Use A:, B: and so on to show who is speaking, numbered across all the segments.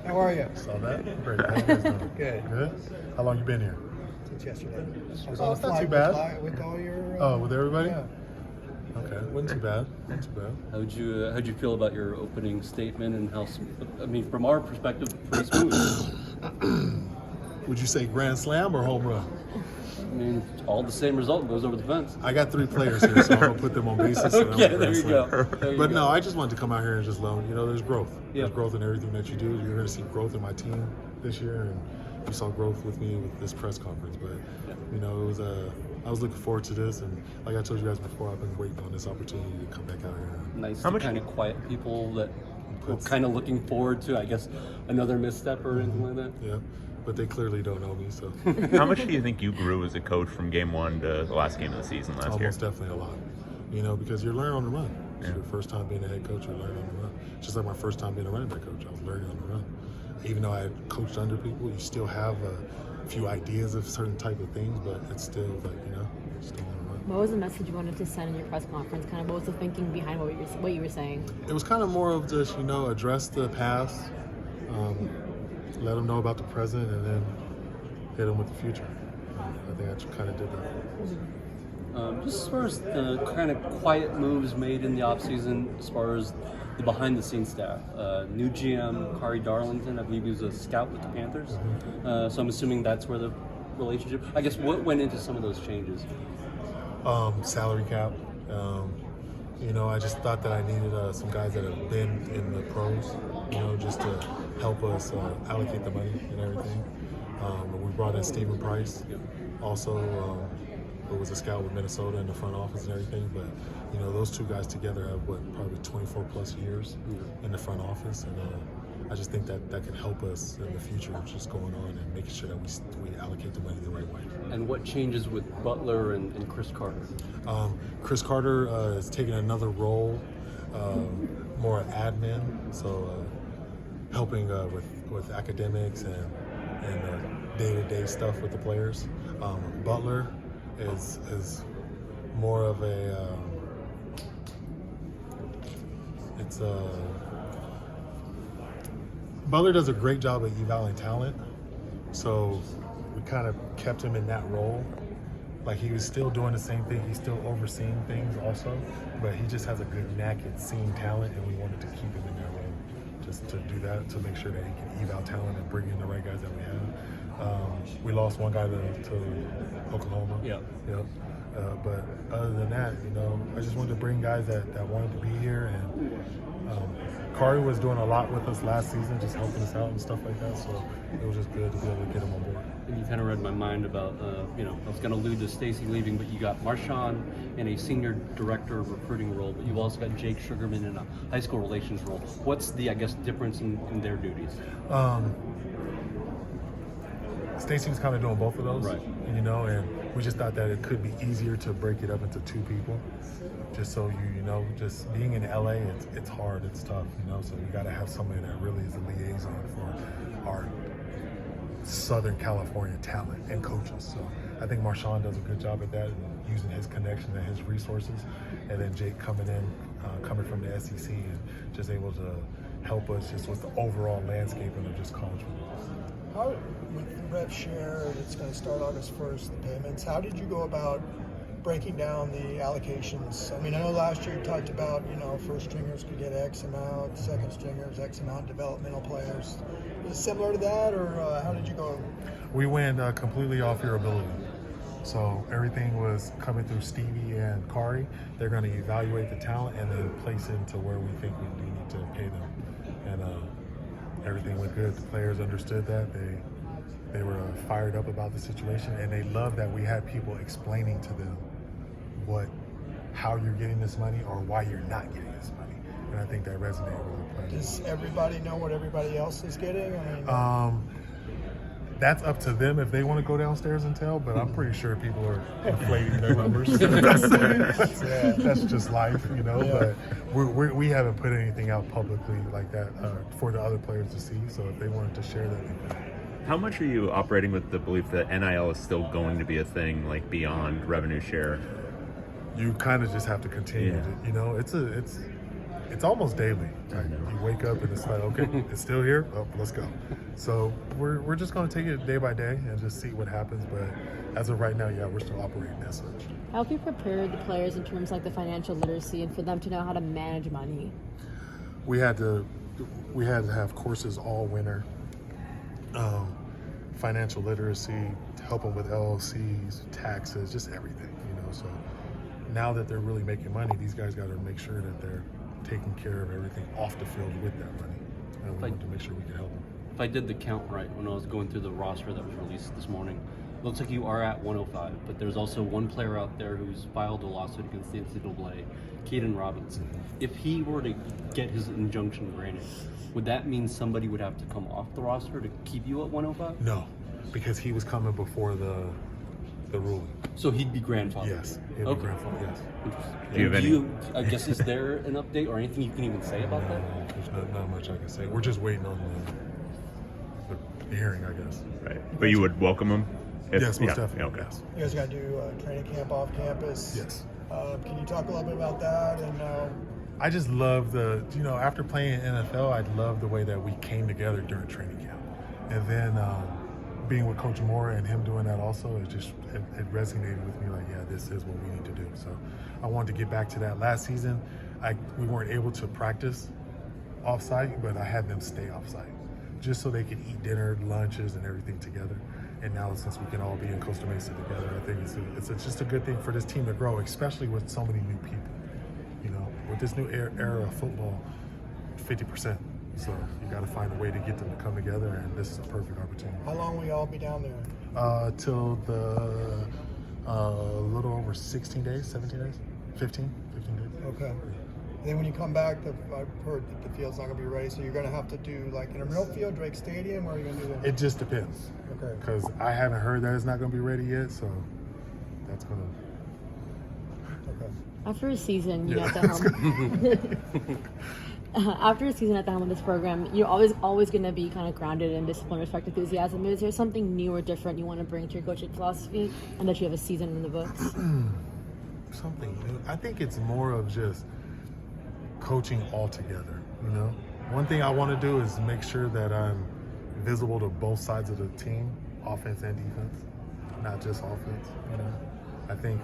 A: How are you?
B: Saw that. Great. How you guys doing?
A: Good.
B: Good? How long you been here?
A: Since yesterday. I was
B: Oh,
A: on a
B: it's not
A: flight
B: too bad.
A: with all your...
B: Oh, with everybody?
A: Yeah.
B: Okay. Wasn't too bad. Not too bad.
C: How'd you feel about your opening statement and how? I mean, from our perspective, pretty smooth.
B: Would you say grand slam or home run?
C: I mean, all the same result goes over the fence.
B: I got 3 players here, so I'm going to put them on basis.
C: Okay, there you go.
B: But no, I just wanted to come out here and just learn. There's growth.
C: Yeah.
B: There's growth in everything that you do. You're going to see growth in my team this year, and you saw growth with me with this press conference. But, it was I was looking forward to this, and like I told you guys before, I've been waiting on this opportunity to come back out here.
C: Nice to kind of quiet people that were kind of looking forward to, I guess, another misstep or anything like that.
B: Yeah, but they clearly don't know me, so.
D: How much do you think you grew as a coach from game one to the last game of the season last year?
B: Almost definitely a lot. Because you're learning on the run. It's your first time being a head coach, you're learning on the run. Just like my first time being a running back coach, I was learning on the run. Even though I had coached under people, you still have a few ideas of certain type of things, but it's still like, still on the run.
E: What was the message you wanted to send in your press conference? Kind of what was the thinking behind what you were saying?
B: It was kind of more of just, address the past, let them know about the present, and then hit them with the future. I think I kind of did that.
C: Just as far as the kind of quiet moves made in the offseason, as far as the behind-the-scenes staff, new GM Kari Darlington, I believe he was a scout with the Panthers. So I'm assuming that's where the relationship. I guess what went into some of those changes?
B: Salary cap. I just thought that I needed some guys that have been in the pros, just to help us allocate the money and everything. We brought in Stephen Price, also, who was a scout with Minnesota in the front office and everything. But those 2 guys together have probably 24 plus years in the front office, and I just think that can help us in the future, just going on and making sure that we allocate the money the right way.
C: And what changes with Butler and Chris Carter?
B: Chris Carter is taking another role, more admin, so helping with academics and day-to-day stuff with the players. Butler is more of a Butler does a great job at evaluating talent, so we kind of kept him in that role. Like, he was still doing the same thing, he's still overseeing things also, but he just has a good knack at seeing talent, and we wanted to keep him in that role, just to do that, to make sure that he can eval talent and bring in the right guys that we have. We lost one guy to Oklahoma.
C: Yeah.
B: But other than that, I just wanted to bring guys that wanted to be here, and Kari was doing a lot with us last season, just helping us out and stuff like that, so it was just good to be able to get him on board.
C: And you kind of read my mind about, I was going to allude to Stacy leaving, but you got Marshawn in a senior director of recruiting role, but you've also got Jake Sugarman in a high school relations role. What's the, difference in their duties?
B: Stacy was kind of doing both of those,
C: right?
B: And we just thought that it could be easier to break it up into 2 people, just so just being in LA, it's hard, it's tough, so we got to have somebody that really is a liaison for our Southern California talent and coaches. So I think Marshawn does a good job at that, and using his connections and his resources, and then Jake coming from the SEC and just able to help us just with the overall landscaping of just college football.
A: How, with the rev share, it's going to start August 1st, the payments, how did you go about breaking down the allocations? I mean, I know last year you talked about, first stringers could get X amount, second stringers X amount, developmental players. Is it similar to that, or how did you go?
B: We went completely off your ability. So everything was coming through Stevie and Kari. They're going to evaluate the talent and then place it into where we think we do need to pay them. And everything went good. The players understood that. They were fired up about the situation, and they loved that we had people explaining to them how you're getting this money or why you're not getting this money. And I think that resonated with the players.
A: Does everybody know what everybody else is getting?
B: That's up to them if they want to go downstairs and tell, but I'm pretty sure people are inflating their numbers. That's just life, but we haven't put anything out publicly like that for the other players to see, so if they wanted to share that.
D: How much are you operating with the belief that NIL is still going to be a thing, like beyond revenue share?
B: You kind of just have to continue to, it's almost daily. Right? You wake up and it's like, okay, it's still here. Oh, let's go. So we're just going to take it day by day and just see what happens. But as of right now, yeah, we're still operating as such.
E: How have you prepared the players in terms of like the financial literacy and for them to know how to manage money?
B: We had to have courses all winter. Financial literacy, to help them with LLCs, taxes, just everything, So now that they're really making money, these guys got to make sure that they're taking care of everything off the field with that money. And we want to make sure we can help them.
C: If I did the count right when I was going through the roster that was released this morning, looks like you are at 105, but there's also one player out there who's filed a lawsuit against the NCAA, Caden Robinson. If he were to get his injunction granted, would that mean somebody would have to come off the roster to keep you at 105?
B: No, because he was coming before the ruling.
C: So he'd be grandfathered?
B: Yes, he'd be grandfathered, yes.
C: Interesting. I guess, is there an update or anything you can even say about that?
B: No, there's not much I can say. We're just waiting on the hearing, I guess.
D: Right. But you would welcome him?
B: Yes, most definitely.
D: Okay.
B: Yes.
A: You guys got to do training camp off campus.
B: Yes.
A: Can you talk a little bit about that? And
B: I just love after playing in NFL, I love the way that we came together during training camp. And then being with Coach Moore and him doing that also, it resonated with me like, yeah, this is what we need to do. So I wanted to get back to that. Last season, we weren't able to practice off-site, but I had them stay off-site just so they could eat dinner, lunches, and everything together. And now since we can all be in Costa Mesa together, I think it's just a good thing for this team to grow, especially with so many new people. With this new era of football, 50%. So you got to find a way to get them to come together, and this is a perfect opportunity.
A: how long will you all be down there?
B: Till the little over 16 days, 17 days, 15 days.
A: Okay. And then when you come back, I've heard that the field's not going to be ready, so you're going to have to do like in a real field, Drake Stadium, or are you going to do that?
B: It just depends.
A: Okay.
B: Because I haven't heard that it's not going to be ready yet, so that's going to.
A: Okay.
E: After a season, at the helm. After a season at the helm of this program, you're always going to be kind of grounded in discipline, respect, enthusiasm. Is there something new or different you want to bring to your coaching philosophy, and that you have a season in the books?
B: Something new. I think it's more of just coaching all together. One thing I want to do is make sure that I'm visible to both sides of the team, offense and defense, not just offense. I think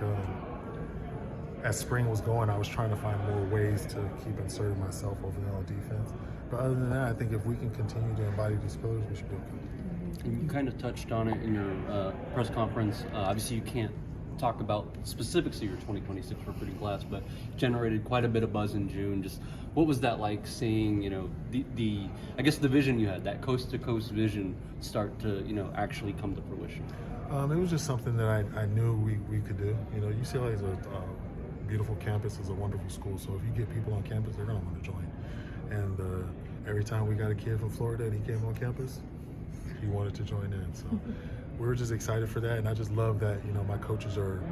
B: as spring was going, I was trying to find more ways to keep inserting myself over there on defense. But other than that, I think if we can continue to embody these pillars, we should be okay.
C: And you kind of touched on it in your press conference. Obviously, you can't talk about specifics of your 2026 recruiting class, but generated quite a bit of buzz in June. Just what was that like seeing, the I guess the vision you had, that coast-to-coast vision start to, actually come to fruition?
B: It was just something that I knew we could do. UCLA is a beautiful campus, is a wonderful school, so if you get people on campus, they're going to want to join. And every time we got a kid from Florida and he came on campus, he wanted to join in. So we were just excited for that, and I just love that, my coaches are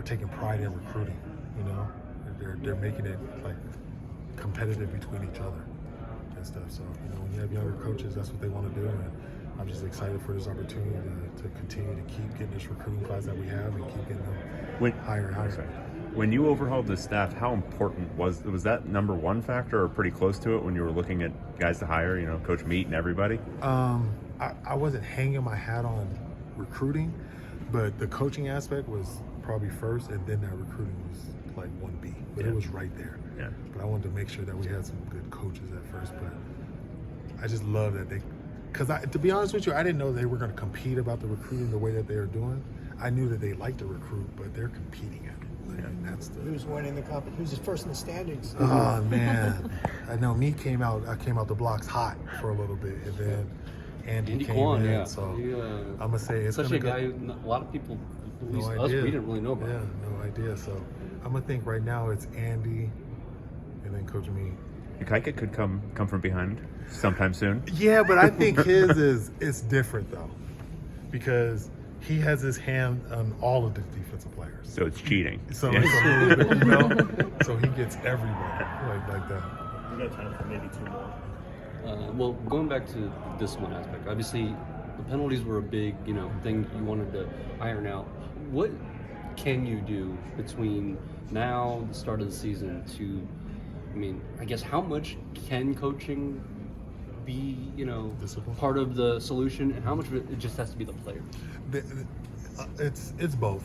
B: taking pride in recruiting, They're making it like competitive between each other and stuff. So, when you have younger coaches, that's what they want to do, and I'm just excited for this opportunity to continue to keep getting this recruiting class that we have and keep getting them higher and higher.
D: When you overhauled the staff, how important was that number one factor or pretty close to it when you were looking at guys to hire, Coach Meat and everybody?
B: I wasn't hanging my hat on recruiting, but the coaching aspect was probably first, and then that recruiting was like 1B, but it was right there.
D: Yeah.
B: But I wanted to make sure that we had some good coaches at first, but I just love that because to be honest with you, I didn't know they were going to compete about the recruiting the way that they are doing. I knew that they like to recruit, but they're competing at it. And that's
A: Who's winning the competition? Who's first in the standings?
B: Oh man, I know I came out the blocks hot for a little bit, and then Andy came
C: Kwan,
B: in.
C: yeah.
B: So I'm gonna say it's
C: such a
B: go,
C: guy who a lot of people, at least
B: no
C: us,
B: idea.
C: we didn't really know about.
B: Yeah, no idea. So I'm gonna think right now it's Andy, and then Coach Me.
D: Kaika could come from behind sometime soon.
B: Yeah, but I think his is different though, because he has his hand on all of the defensive players.
D: So it's cheating.
B: So it's a little bit, so he gets everybody like that.
F: We got time for maybe two more.
C: Well, going back to the discipline aspect, obviously the penalties were a big, thing you wanted to iron out. What can you do between now, the start of the season, to I mean, I guess how much can coaching be,
B: Discipline?
C: part of the solution, and how much of it just has to be the player?
B: It's both,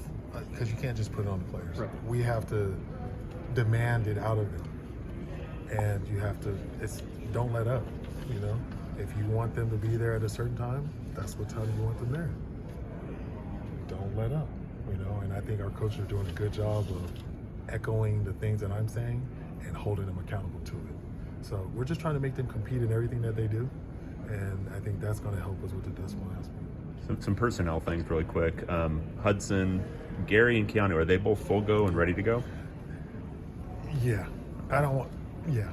B: because you can't just put it on the players.
C: Right.
B: We have to demand it out of them, and you have to. Don't let up. If you want them to be there at a certain time, that's what time you want them there. Don't let up. And I think our coaches are doing a good job of echoing the things that I'm saying and holding them accountable to it. So we're just trying to make them compete in everything that they do, and I think that's going to help us with the discipline aspect.
D: Some personnel things really quick. Hudson, Gary, and Keanu, are they both full go and ready to go?
B: Yeah, I don't want. Yeah,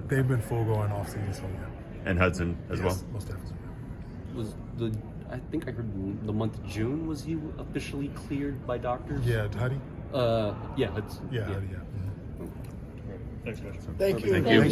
B: they've been full going off season, so yeah.
D: And Hudson as
B: Yes,
D: well?
B: most definitely.
C: I think I heard the month of June, was he officially cleared by doctors?
B: Yeah, Huddy?
C: Yeah, it's,
B: Yeah, Huddy, yeah.
F: Thanks, guys.
A: Thank you.
D: Thank you.